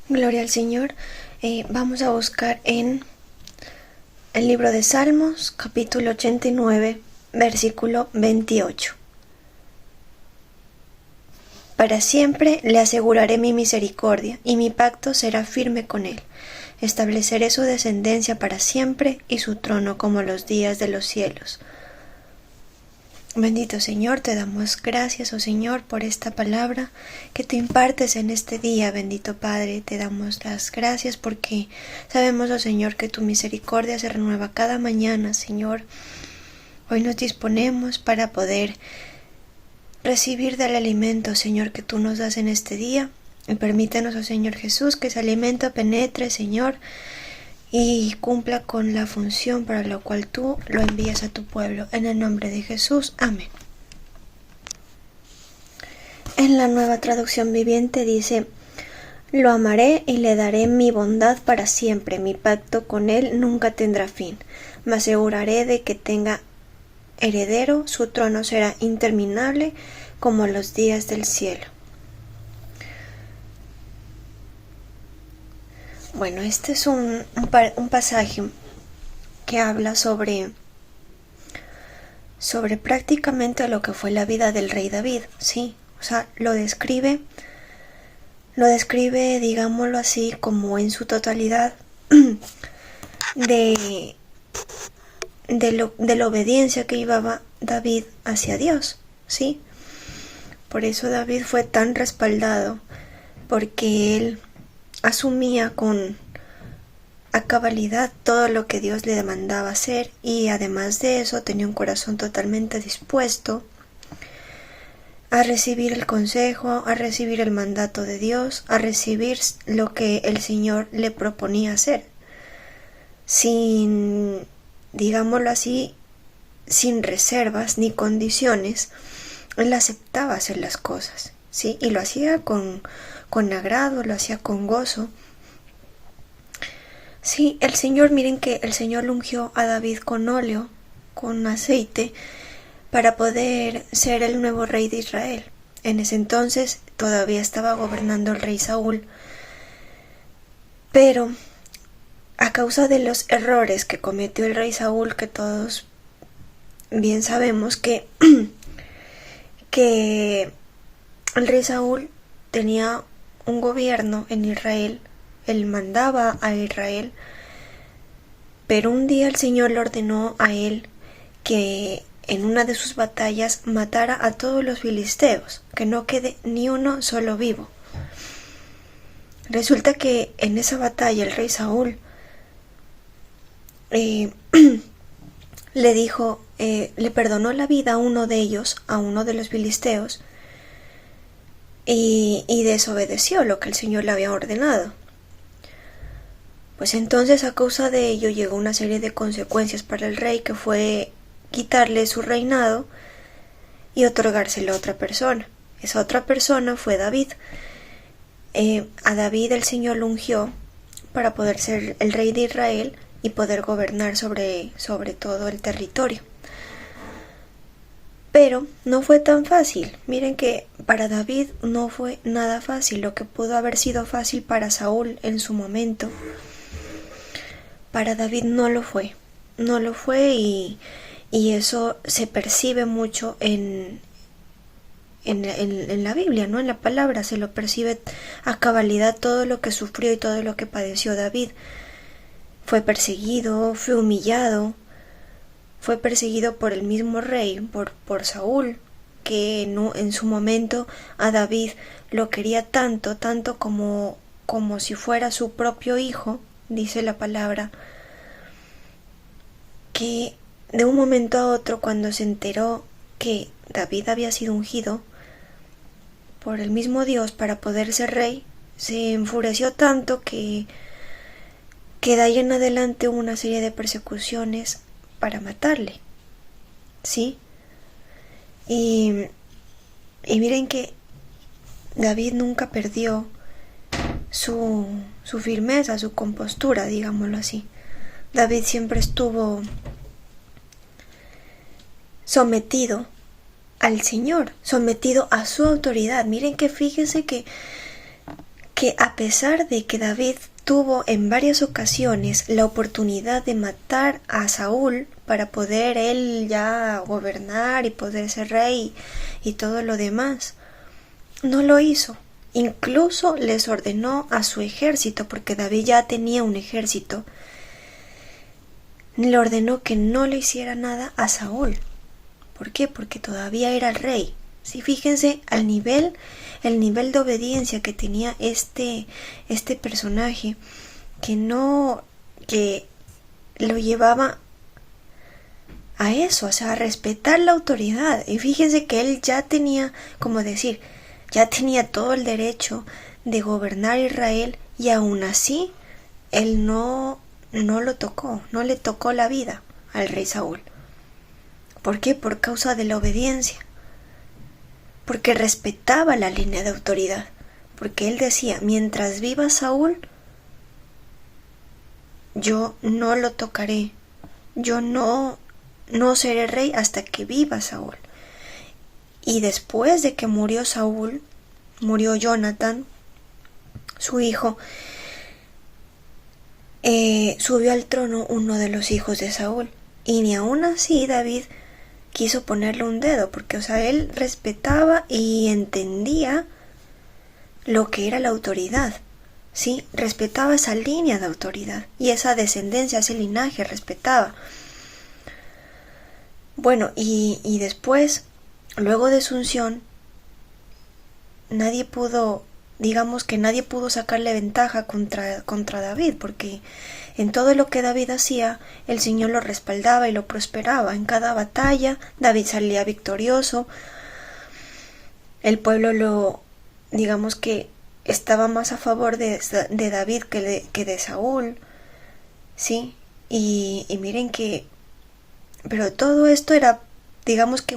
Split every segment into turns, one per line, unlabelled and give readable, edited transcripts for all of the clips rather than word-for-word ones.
Gloria al Señor. Vamos a buscar en el libro de Salmos, capítulo 89, versículo 28. Para siempre le aseguraré mi misericordia, y mi pacto será firme con él. Estableceré su descendencia para siempre, y su trono como los días de los cielos. Bendito Señor, te damos gracias, oh Señor, por esta palabra que tú impartes en este día, bendito Padre. Te damos las gracias porque sabemos, oh Señor, que tu misericordia se renueva cada mañana, Señor. Hoy nos disponemos para poder recibir del alimento, Señor, que tú nos das en este día. Y permítenos, oh Señor Jesús, que ese alimento penetre, Señor, y cumpla con la función para la cual tú lo envías a tu pueblo. En el nombre de Jesús. Amén. En la Nueva Traducción Viviente dice: lo amaré y le daré mi bondad para siempre. Mi pacto con él nunca tendrá fin. Me aseguraré de que tenga heredero. Su trono será interminable como los días del cielo. Bueno, este es un pasaje que habla sobre prácticamente lo que fue la vida del rey David, ¿sí? O sea, lo describe, digámoslo así, como en su totalidad de la obediencia que llevaba David hacia Dios, ¿sí? Por eso David fue tan respaldado, porque él asumía a cabalidad todo lo que Dios le demandaba hacer, y además de eso tenía un corazón totalmente dispuesto a recibir el consejo, a recibir el mandato de Dios, a recibir lo que el Señor le proponía hacer, sin, digámoslo así, sin reservas ni condiciones. Él aceptaba hacer las cosas, ¿sí? Y lo hacía con agrado, lo hacía con gozo. Sí, el Señor, miren que el Señor lo ungió a David con óleo, con aceite, para poder ser el nuevo rey de Israel. En ese entonces todavía estaba gobernando el rey Saúl, pero a causa de los errores que cometió el rey Saúl, que todos bien sabemos que el rey Saúl tenía un gobierno en Israel, él mandaba a Israel, pero un día el Señor le ordenó a él que en una de sus batallas matara a todos los filisteos, que no quede ni uno solo vivo. Resulta que en esa batalla el rey Saúl le dijo, le perdonó la vida a uno de ellos, a uno de los filisteos, y desobedeció lo que el Señor le había ordenado. Pues entonces, a causa de ello, llegó una serie de consecuencias para el rey, que fue quitarle su reinado y otorgárselo a otra persona. Esa otra persona fue David. A David el Señor lo ungió para poder ser el rey de Israel y poder gobernar sobre todo el territorio. Pero no fue tan fácil. Miren que para David no fue nada fácil. Lo que pudo haber sido fácil para Saúl en su momento, para David no lo fue. No lo fue, y eso se percibe mucho en la Biblia, ¿no? En la palabra se lo percibe a cabalidad todo lo que sufrió y todo lo que padeció David. Fue perseguido, fue humillado, fue perseguido por el mismo rey, por Saúl, que en su momento a David lo quería tanto como si fuera su propio hijo, dice la palabra, que de un momento a otro, cuando se enteró que David había sido ungido por el mismo Dios para poder ser rey, se enfureció tanto que de ahí en adelante hubo una serie de persecuciones para matarle, ¿sí? Y miren que David nunca perdió su firmeza, su compostura, digámoslo así. David siempre estuvo sometido al Señor, sometido a su autoridad. Miren que fíjense que que a pesar de que David tuvo en varias ocasiones la oportunidad de matar a Saúl para poder él ya gobernar y poder ser rey y todo lo demás, no lo hizo. Incluso les ordenó a su ejército, porque David ya tenía un ejército, le ordenó que no le hiciera nada a Saúl. ¿Por qué? Porque todavía era el rey. Sí, fíjense el nivel de obediencia que tenía este personaje, que lo llevaba a eso, o sea, a respetar la autoridad. Y fíjense que él ya tenía, como decir, ya tenía todo el derecho de gobernar Israel, y aún así él no lo tocó, no le tocó la vida al rey Saúl. ¿Por qué? Por causa de la obediencia. Porque respetaba la línea de autoridad. Porque él decía, mientras viva Saúl, yo no lo tocaré. Yo no seré rey hasta que viva Saúl. Y después de que murió Saúl, murió Jonatán, su hijo, subió al trono uno de los hijos de Saúl. Y ni aún así David quiso ponerle un dedo, porque, o sea, él respetaba y entendía lo que era la autoridad, ¿sí? Respetaba esa línea de autoridad y esa descendencia, ese linaje respetaba. Bueno, y después, luego de su unción, nadie pudo sacarle ventaja contra David, porque en todo lo que David hacía, el Señor lo respaldaba y lo prosperaba. En cada batalla, David salía victorioso. El pueblo que estaba más a favor de David que de Saúl, ¿sí? Y miren que, pero todo esto era, que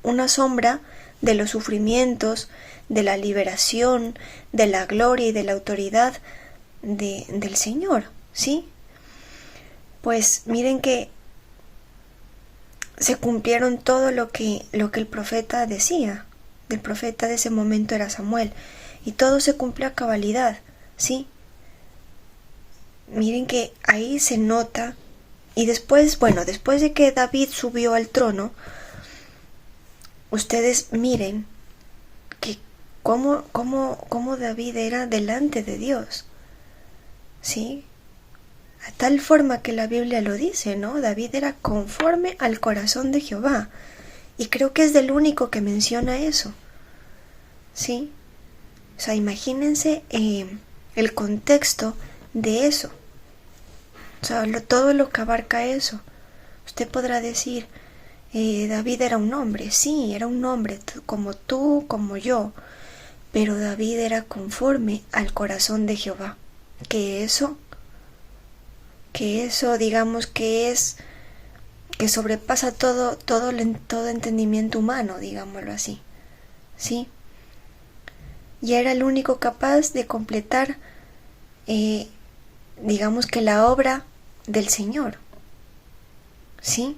una sombra de los sufrimientos, de la liberación, de la gloria y de la autoridad del Señor, ¿sí? Pues miren que se cumplieron todo lo que el profeta decía. El profeta de ese momento era Samuel, y todo se cumplió a cabalidad, ¿sí? Miren que ahí se nota. Y después de que David subió al trono, ustedes miren que cómo David era delante de Dios, ¿sí? A tal forma que la Biblia lo dice, ¿no? David era conforme al corazón de Jehová. Y creo que es del único que menciona eso, ¿sí? O sea, imagínense el contexto de eso. O sea, todo lo que abarca eso. Usted podrá decir, David era un hombre. Sí, era un hombre como tú, como yo. Pero David era conforme al corazón de Jehová. Que eso digamos que sobrepasa todo entendimiento humano, digámoslo así, ¿sí? Y era el único capaz de completar, que la obra del Señor, ¿sí?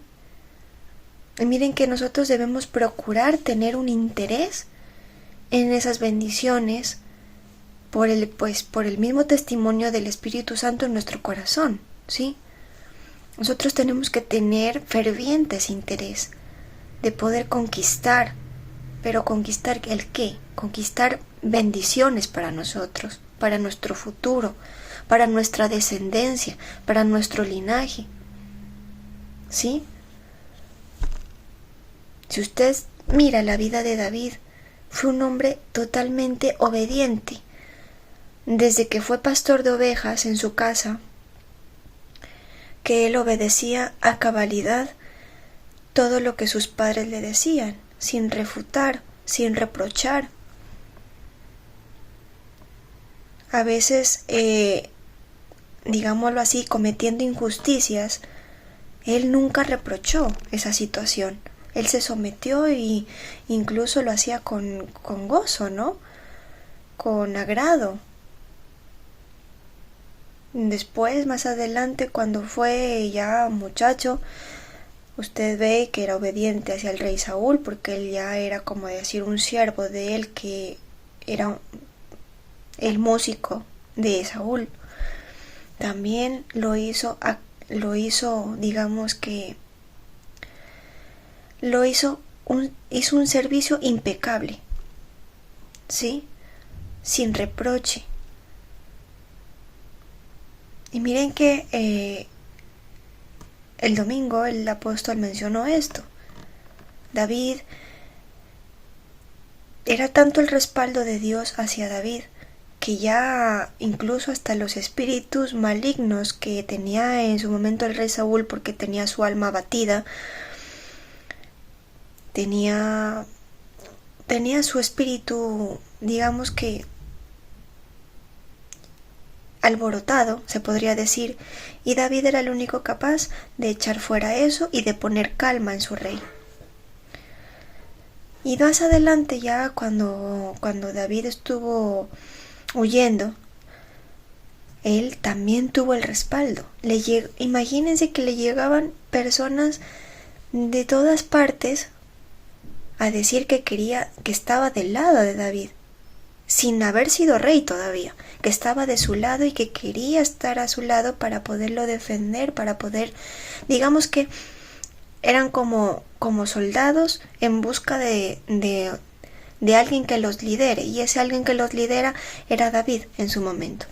Y miren que nosotros debemos procurar tener un interés en esas bendiciones por el mismo testimonio del Espíritu Santo en nuestro corazón, ¿sí? Nosotros tenemos que tener fervientes interés de poder conquistar, pero ¿conquistar el qué? Conquistar bendiciones para nosotros, para nuestro futuro, para nuestra descendencia, para nuestro linaje, ¿sí? Si usted mira la vida de David, fue un hombre totalmente obediente. Desde que fue pastor de ovejas en su casa, que él obedecía a cabalidad todo lo que sus padres le decían, sin refutar, sin reprochar. A veces, digámoslo así, cometiendo injusticias, él nunca reprochó esa situación. Él se sometió y incluso lo hacía con gozo, ¿no? Con agrado. Después, más adelante, cuando fue ya muchacho, usted ve que era obediente hacia el rey Saúl, porque él ya era, como decir, un siervo de él, que era el músico de Saúl. También digamos que hizo un servicio impecable, ¿sí? Sin reproche. Y miren que el domingo el apóstol mencionó esto. David, era tanto el respaldo de Dios hacia David que ya incluso hasta los espíritus malignos que tenía en su momento el rey Saúl, porque tenía su alma abatida, tenía su espíritu, digamos que alborotado, se podría decir, y David era el único capaz de echar fuera eso y de poner calma en su rey. Y más adelante, ya cuando David estuvo huyendo, él también tuvo el respaldo. Imagínense que le llegaban personas de todas partes a decir que estaba del lado de David, sin haber sido rey todavía, que estaba de su lado y que quería estar a su lado para poderlo defender, para poder, digamos que eran como soldados en busca de alguien que los lidere, y ese alguien que los lidera era David en su momento.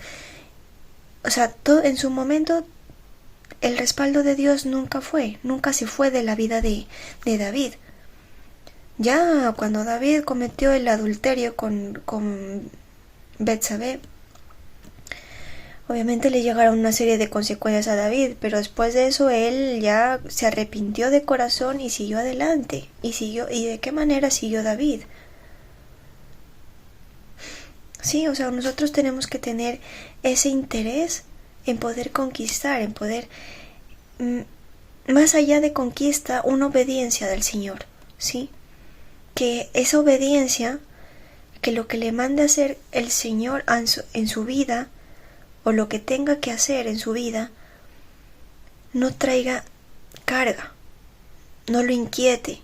O sea, en su momento el respaldo de Dios nunca se fue de la vida de David. Ya cuando David cometió el adulterio con Betsabé, obviamente le llegaron una serie de consecuencias a David, pero después de eso él ya se arrepintió de corazón y siguió adelante. ¿Y de qué manera siguió David? Sí, o sea, nosotros tenemos que tener ese interés en poder conquistar, en poder, más allá de conquista, una obediencia del Señor, ¿sí? Que esa obediencia, que lo que le mande hacer el Señor en su vida, o lo que tenga que hacer en su vida, no traiga carga, no lo inquiete.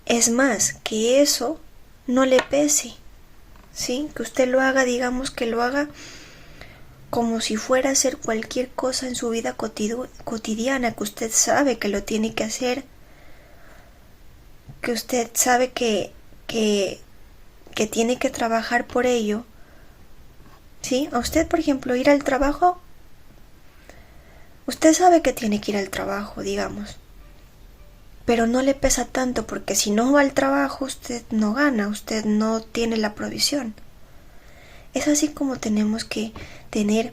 Es más, que eso no le pese, ¿sí? Que usted lo haga, digamos que lo haga como si fuera a hacer cualquier cosa en su vida cotidiana, que usted sabe que lo tiene que hacer, que usted sabe que tiene que trabajar por ello. ¿Sí? A usted, por ejemplo, ir al trabajo, usted sabe que tiene que ir al trabajo, digamos, pero no le pesa tanto, porque si no va al trabajo usted no gana, usted no tiene la provisión. Es así como tenemos que tener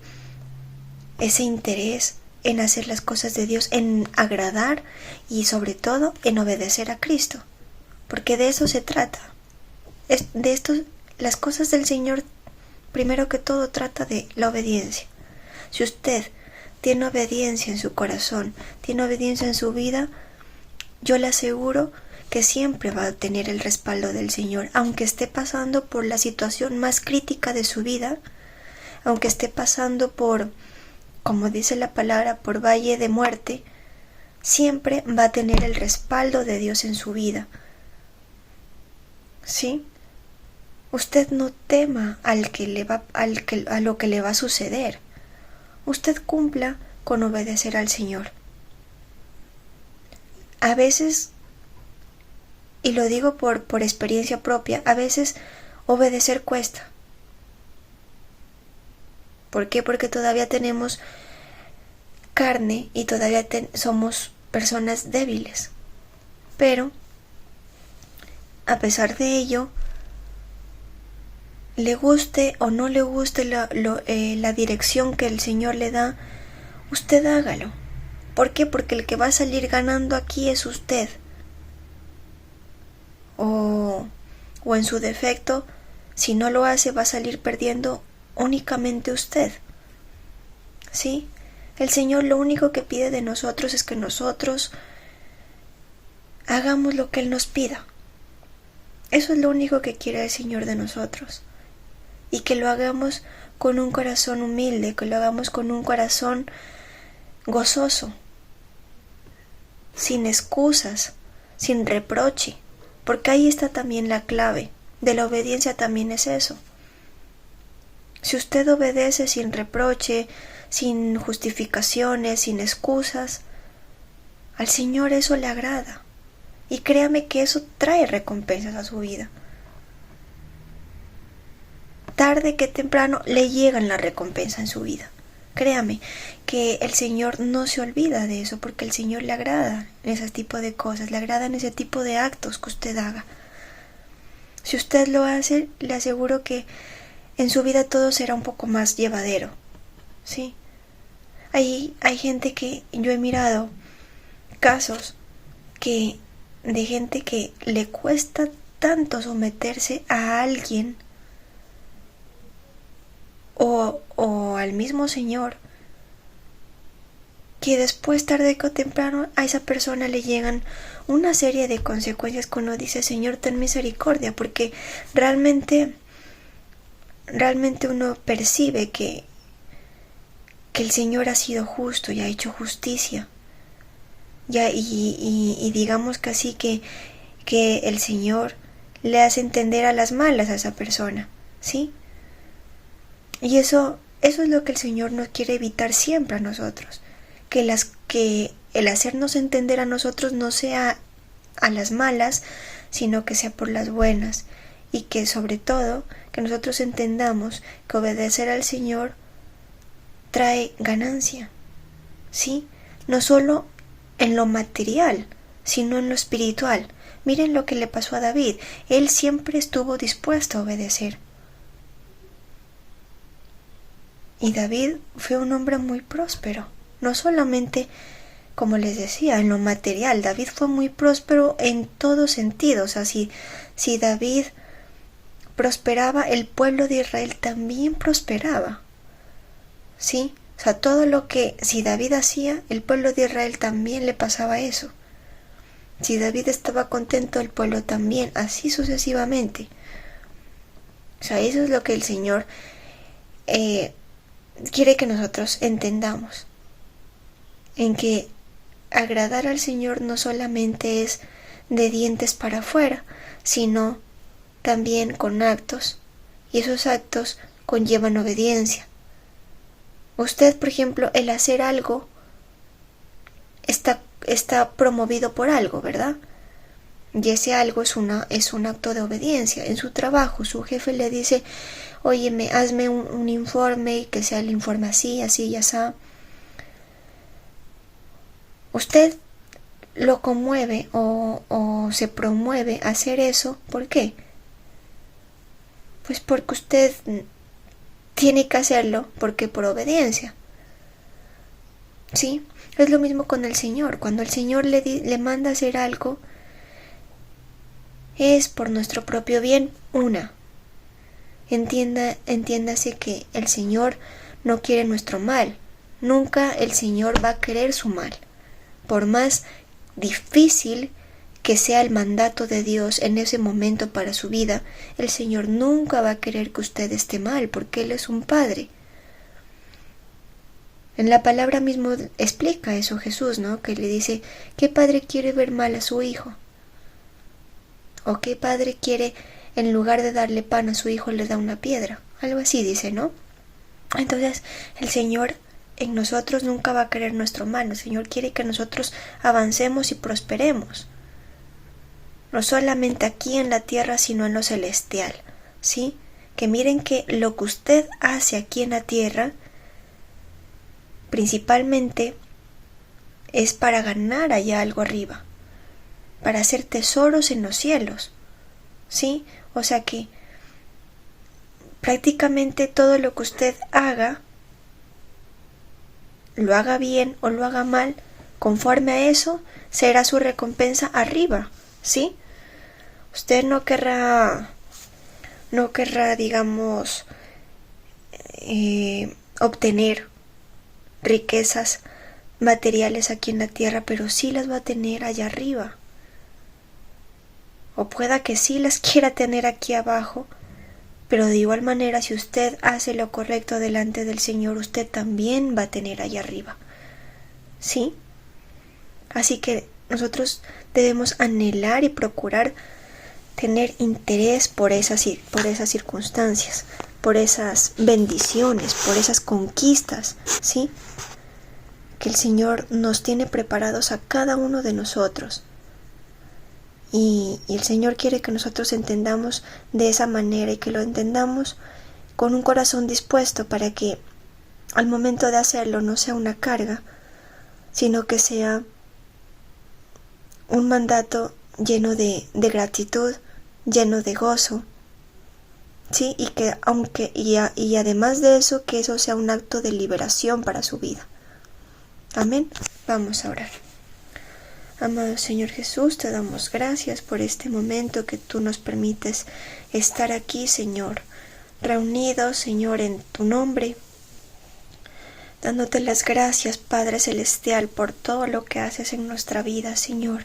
ese interés en hacer las cosas de Dios, en agradar y sobre todo en obedecer a Cristo, porque de eso se trata. Las cosas del Señor, primero que todo, trata de la obediencia. Si usted tiene obediencia en su corazón, tiene obediencia en su vida, yo le aseguro que siempre va a tener el respaldo del Señor, aunque esté pasando por la situación más crítica de su vida, aunque esté pasando por, como dice la palabra, por valle de muerte, siempre va a tener el respaldo de Dios en su vida. ¿Sí? Usted no tema a lo que le va a suceder. Usted cumpla con obedecer al Señor. A veces, y lo digo por experiencia propia, a veces obedecer cuesta. ¿Por qué? Porque todavía tenemos carne y todavía somos personas débiles. Pero, a pesar de ello, le guste o no le guste la dirección que el Señor le da, usted hágalo. ¿Por qué? Porque el que va a salir ganando aquí es usted. O en su defecto, si no lo hace, va a salir perdiendo únicamente usted. ¿Sí? El Señor lo único que pide de nosotros es que nosotros hagamos lo que Él nos pida. Eso es lo único que quiere el Señor de nosotros. Y que lo hagamos con un corazón humilde, que lo hagamos con un corazón gozoso, sin excusas, sin reproche, porque ahí está también la clave de la obediencia, también es eso. Si usted obedece sin reproche, sin justificaciones, sin excusas, al Señor eso le agrada. Y créame que eso trae recompensas a su vida. Tarde que temprano le llegan la recompensa en su vida. Créame que el Señor no se olvida de eso, porque al Señor le agrada ese tipo de cosas, le agradan ese tipo de actos que usted haga. Si usted lo hace, le aseguro que en su vida todo será un poco más llevadero. ¿Sí? Hay gente que yo he mirado casos de gente que le cuesta tanto someterse a alguien o al mismo Señor, que después, tarde o temprano, a esa persona le llegan una serie de consecuencias que uno dice: Señor, ten misericordia, porque realmente uno percibe que el Señor ha sido justo y ha hecho justicia. Ya, y digamos que así que el Señor le hace entender a las malas a esa persona, ¿sí? Y eso es lo que el Señor nos quiere evitar siempre a nosotros, que el hacernos entender a nosotros no sea a las malas, sino que sea por las buenas, y que sobre todo que nosotros entendamos que obedecer al Señor trae ganancia, ¿sí? No solo en lo material, sino en lo espiritual. Miren lo que le pasó a David. Él siempre estuvo dispuesto a obedecer. Y David fue un hombre muy próspero. No solamente, como les decía, en lo material. David fue muy próspero en todos sentidos. O sea, si David prosperaba, el pueblo de Israel también prosperaba. ¿Sí? O sea, todo lo que si David hacía, el pueblo de Israel también le pasaba eso. Si David estaba contento, el pueblo también, así sucesivamente. O sea, eso es lo que el Señor quiere que nosotros entendamos. En que agradar al Señor no solamente es de dientes para afuera, sino también con actos. Y esos actos conllevan obediencia. Usted, por ejemplo, el hacer algo está promovido por algo, ¿verdad? Y ese algo es un acto de obediencia. En su trabajo, su jefe le dice: óyeme, hazme un informe, que sea el informe así, así y así. Usted lo conmueve o se promueve a hacer eso. ¿Por qué? Pues porque usted tiene que hacerlo, porque por obediencia. ¿Sí? Es lo mismo con el Señor. Cuando el Señor le manda hacer algo, es por nuestro propio bien. Entiéndase que el Señor no quiere nuestro mal. Nunca el Señor va a querer su mal. Por más difícil que sea el mandato de Dios en ese momento para su vida, el Señor nunca va a querer que usted esté mal, porque Él es un Padre. En la palabra mismo explica eso Jesús, ¿no? Que le dice: ¿qué padre quiere ver mal a su hijo? ¿O qué padre quiere, en lugar de darle pan a su hijo, le da una piedra? Algo así dice, ¿no? Entonces, el Señor en nosotros nunca va a querer nuestro mal. El Señor quiere que nosotros avancemos y prosperemos. No solamente aquí en la tierra, sino en lo celestial, ¿sí? Que miren que lo que usted hace aquí en la tierra, principalmente, es para ganar allá algo arriba, para hacer tesoros en los cielos, ¿sí? O sea que prácticamente todo lo que usted haga, lo haga bien o lo haga mal, conforme a eso será su recompensa arriba, ¿sí? Usted no querrá, digamos, obtener riquezas materiales aquí en la tierra, pero sí las va a tener allá arriba. O pueda que sí las quiera tener aquí abajo, pero de igual manera, si usted hace lo correcto delante del Señor, usted también va a tener allá arriba, ¿sí? Así que nosotros debemos anhelar y procurar tener interés por esas circunstancias, por esas bendiciones, por esas conquistas, ¿sí? Que el Señor nos tiene preparados a cada uno de nosotros. Y el Señor quiere que nosotros entendamos de esa manera y que lo entendamos con un corazón dispuesto para que al momento de hacerlo no sea una carga, sino que sea un mandato lleno de gratitud, lleno de gozo, ¿sí? Y que y además de eso, que eso sea un acto de liberación para su vida. Amén. Vamos a orar. Amado Señor Jesús, te damos gracias por este momento que tú nos permites estar aquí, Señor, reunidos, Señor, en tu nombre, dándote las gracias, Padre Celestial, por todo lo que haces en nuestra vida, Señor.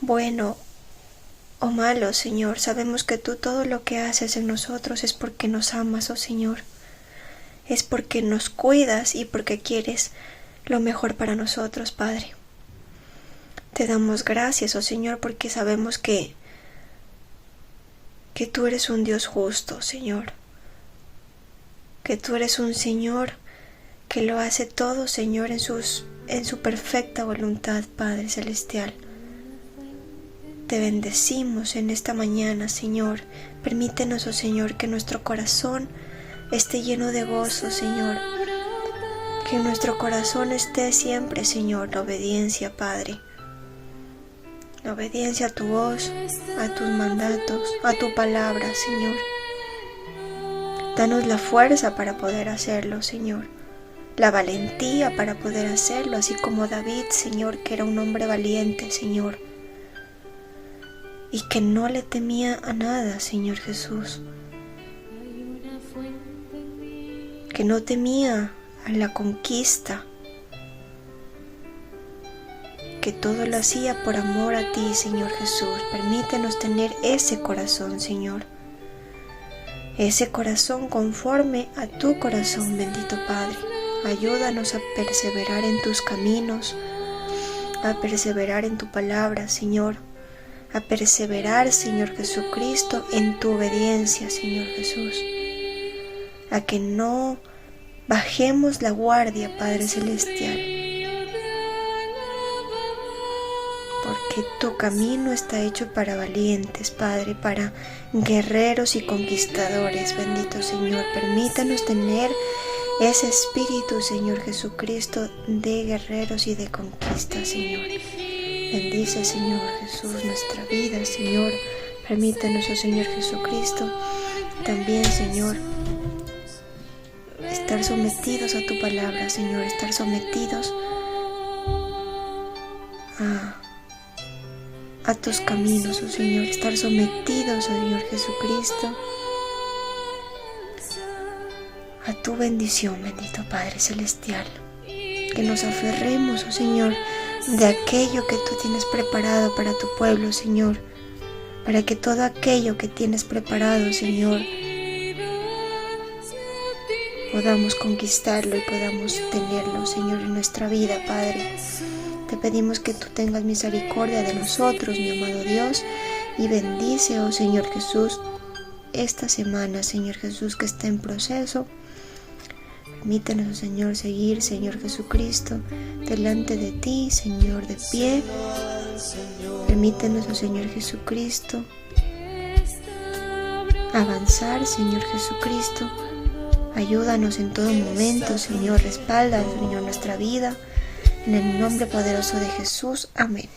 Bueno o malo, Señor, sabemos que tú todo lo que haces en nosotros es porque nos amas, oh Señor. Es porque nos cuidas y porque quieres lo mejor para nosotros, Padre. Te damos gracias, oh Señor, porque sabemos que tú eres un Dios justo, Señor. Que tú eres un Señor que lo hace todo, Señor, en su perfecta voluntad, Padre Celestial. Te bendecimos en esta mañana, Señor. Permítenos, oh Señor, que nuestro corazón esté lleno de gozo, Señor. Que en nuestro corazón esté siempre, Señor, la obediencia, Padre. La obediencia a tu voz, a tus mandatos, a tu palabra, Señor. Danos la fuerza para poder hacerlo, Señor. La valentía para poder hacerlo, así como David, Señor, que era un hombre valiente, Señor. Y que no le temía a nada, Señor Jesús. Que no temía a la conquista. Que todo lo hacía por amor a ti, Señor Jesús. Permítenos tener ese corazón, Señor. Ese corazón conforme a tu corazón, bendito Padre. Ayúdanos a perseverar en tus caminos, a perseverar en tu palabra, Señor. A perseverar, Señor Jesucristo, en tu obediencia, Señor Jesús. A que no bajemos la guardia, Padre Celestial. Porque tu camino está hecho para valientes, Padre, para guerreros y conquistadores, bendito Señor. Permítanos tener ese espíritu, Señor Jesucristo, de guerreros y de conquista, Señor. Bendice, Señor Jesús, nuestra vida, Señor. Permítanos, oh Señor Jesucristo, también, Señor, estar sometidos a tu palabra, Señor, estar sometidos a tus caminos, oh Señor, estar sometidos, oh Señor Jesucristo, a tu bendición, bendito Padre Celestial. Que nos aferremos, oh Señor, de aquello que tú tienes preparado para tu pueblo, Señor, para que todo aquello que tienes preparado, Señor, podamos conquistarlo y podamos tenerlo, Señor, en nuestra vida, Padre. Te pedimos que tú tengas misericordia de nosotros, mi amado Dios, y bendice, oh Señor Jesús, esta semana, Señor Jesús, que está en proceso. Permítenos, oh Señor, seguir, Señor Jesucristo, delante de ti, Señor, de pie. Permítenos, oh Señor Jesucristo, avanzar, Señor Jesucristo. Ayúdanos en todo momento, Señor, respalda, Señor, nuestra vida. En el nombre poderoso de Jesús. Amén.